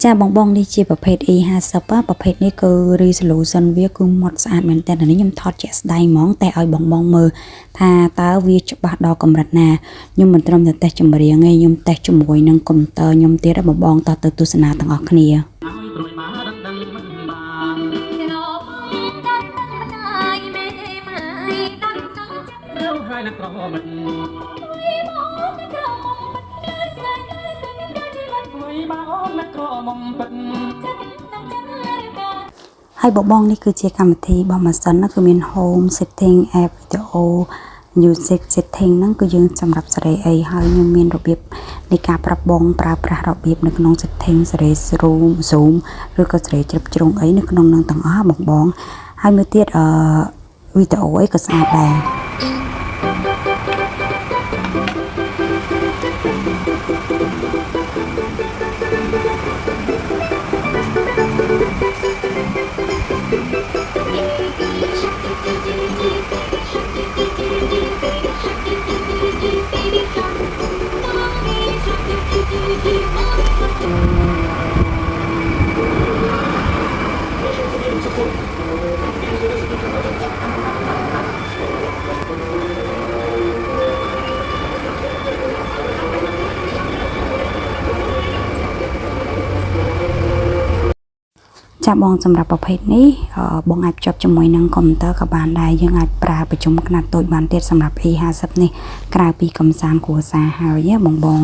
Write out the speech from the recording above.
ចាបងបងនេះជាប្រភេទ E50 ប្រភេទនេះគឺ resolution វាគឺម៉ត់ស្អាតមែនតើនេះខ្ញុំថតជាក់ស្ដែងហ្មងតែឲ្យបងបងមើលថាតើវាច្បាស់ដល់កម្រិតណាខ្ញុំមិនត្រឹមតែតេស្តចម្រៀងទេខ្ញុំតេស្តជាមួយនឹងកុំព្យូទ័រខ្ញុំទៀតបងបងតទៅទស្សនាទាំងអស់គ្នាហើយបងនេះគឺជាកម្មវិធីរបស់ម៉ាស៊ីនគឺមាន home setting app video music setting ហ្នឹងគឺយើងសម្រាប់សេរីអីហើយខ្ញុំមានរបៀបនៃការប្រាប់បងប្រើប្រាស់របៀបនៅក្នុង setting សេរី zoom ឬក៏សេរីជ្រាបជ្រុងអីនៅក្នុងនឹងទាំងអស់បងហើយមួយទៀតវីដេអូអីក៏ស្អាតដែរចាបងសម្រាប់ប្រភេទនេះបងអាចភ្ជាប់ជាមួយនឹងកុំព្យូទ័រក៏បានដែរយើងអាចប្រើប្រជុំខ្នាតតូចបានទៀតសម្រាប់ E50 នេះក្រៅពីកំសាន្តគ្រួសារហើយបង